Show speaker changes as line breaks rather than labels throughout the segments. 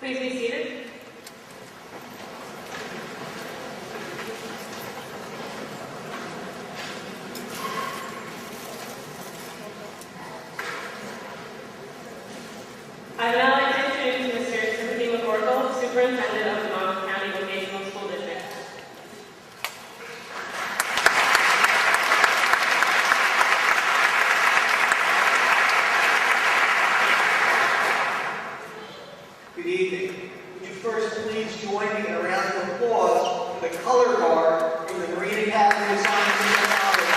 Please be seated. I'd now like to introduce Mr. Timothy McCorkle, Superintendent of the Monmouth County Vocational School District.
Good evening. Would you first please join me in a round of applause for the color guard from the Marine Academy of Science and Technology.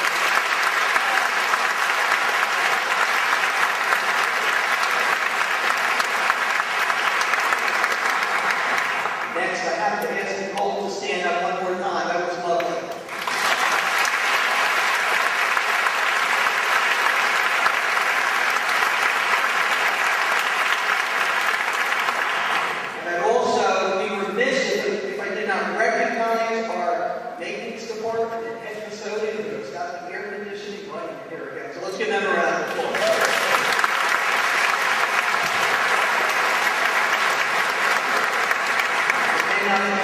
Next, I have to ask Nicole to stand up one more time. That was lovely. And I'd also be remiss if I did not recognize our maintenance department and head custodian who's got the air conditioning right here again. So let's give them a round of applause.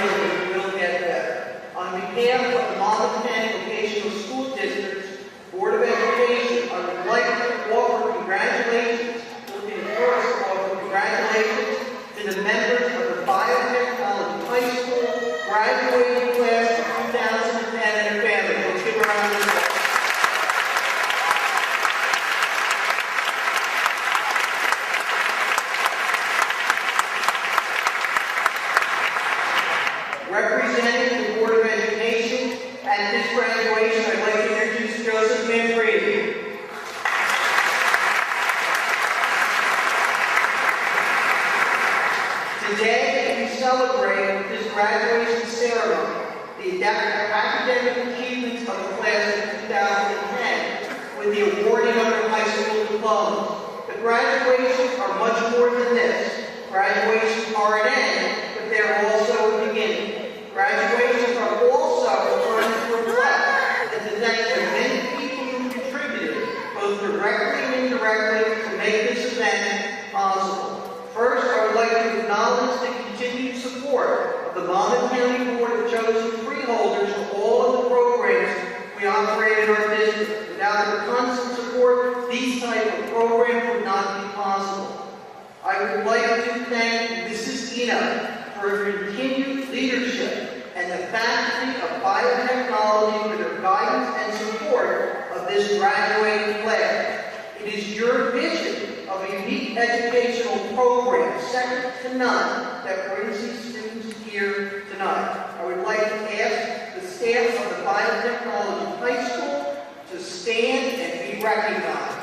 We will get better. On behalf of the Monmouth County Vocational School District's Board of Education, I would like to offer congratulations, to the members of the Biotechnology High School graduating class of 2010 and their families. Let's give a round of applause. Representing the Board of Education at this graduation, I'd like to introduce Joseph Manfredi. Today, we celebrate this graduation ceremony, the academic achievements of the class of 2010, with the awarding of their high school diplomas. The graduations are much more than this. Graduations are an end, but they're also a beginning. Graduations are also a time to reflect and to thank the many people who contributed, both directly and indirectly, to make this event possible. First, I would like to acknowledge the continued support of the Monmouth County Board of Chosen Freeholders for all of the programs we operate in our district. Without their constant support, these type of programs would not be possible. I would like to thank Mrs. Ina for her continued leadership and the faculty of biotechnology for their guidance and support of this graduating class. It is your vision of a unique educational program, second to none, that brings these students here tonight. I would like to ask the staff of the Biotechnology High School to stand and be recognized.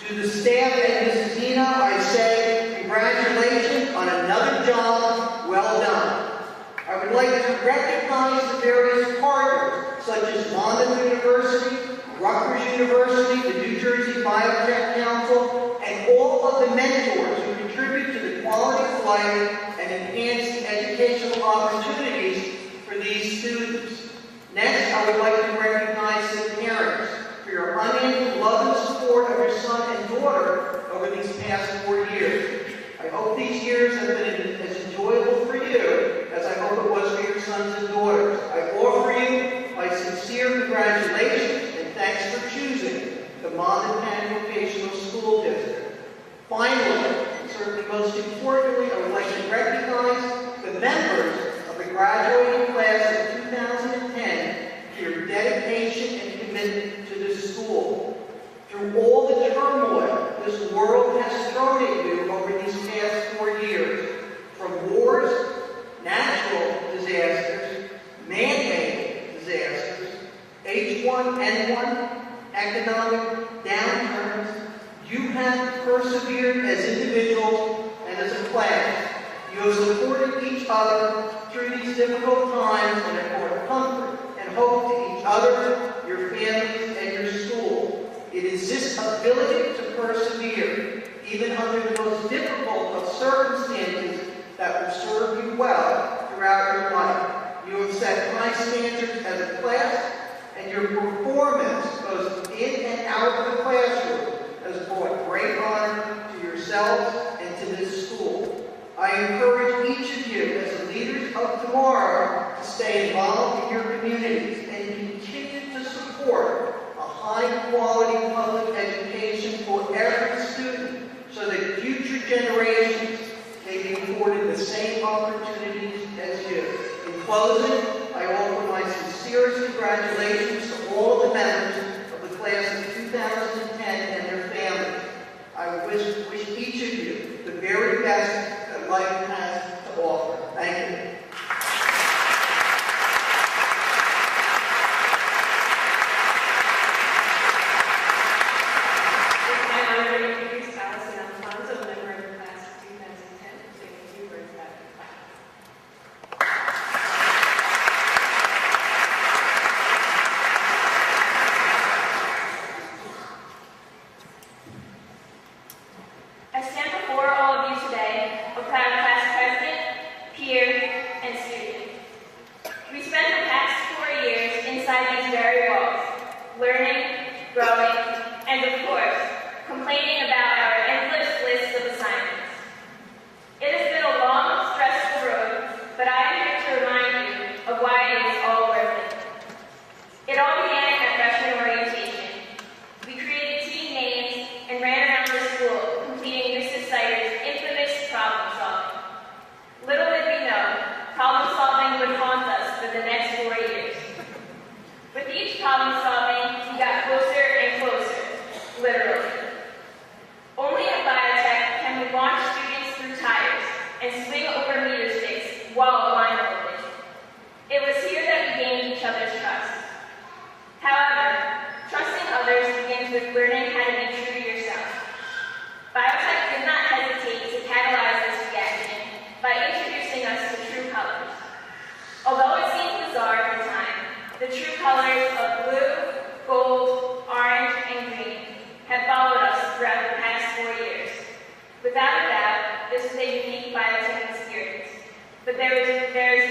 To the staff and Mrs. Zena, I say congratulations on another job well done. I would like to recognize the various partners, such as Monmouth University, Rutgers University, the New Jersey Biotech Council, and all of the mentors who contribute to the quality of life and enhance the educational opportunities for these students. Next, I would like to recognize the parents for your unending love and support of your son and daughter over these past 4 years. I hope these years have been as enjoyable for you as I hope it was for your sons and daughters. I offer you my sincere congratulations and thanks for choosing the Monmouth County Vocational School District. Finally, and certainly most importantly, I would like to recognize the members of the graduating class of 2010 for your dedication and commitment to this school. Through all the turmoil this world has thrown at you over these past 4 years, from wars, natural disasters, man-made disasters, H1N1, economic downturns, you have persevered as individuals and as a class. You have supported each other through these difficult times and have brought comfort and hope to each other, your families, and your school. is this ability to persevere, even under the most difficult of circumstances, that will serve you well throughout your life. You have set high standards as a class, and your performance, both in and out of the classroom, has brought great honor to yourselves and to this school. I encourage each of you, as the leaders of tomorrow, to stay involved in your communities and continue to support a high-quality public education for every student, so that future generations may be afforded the same opportunities as you. In closing, I offer my sincerest congratulations to all of the members of the class of 2010 and their families. I wish each of you the very best that life has to offer. Thank you.
It's my honor to introduce Allison Alfonso, a member of the class of 2010, to say a few words about her. I stand before all of you today, a proud class president, peer, and student. We spent the past 4 years inside these very walls, learning, growing, and of course, complaining about our endless list of assignments. It has been a long, stressful road, but I am here to remind you of why it is all worth it. It all began at freshman orientation. We created team names and ran around the school, completing Mrs. Sider's infamous problem solving. Little did we know, problem solving would haunt us for the next 4 years. With each problem solving, we got closer and closer, literally. Only at biotech can we launch students through tires and swing over meter sticks while blindfolded. It was here that we gained each other's trust. However, trusting others begins with learning how to be true to yourself. Biotech did not hesitate to catalyze this reaction by introducing us to true colors. Although it seemed bizarre at the time, the true colors of blue, gold, orange, and green have followed us throughout the past 4 years. Without a doubt, this is a unique biotech experience. But there is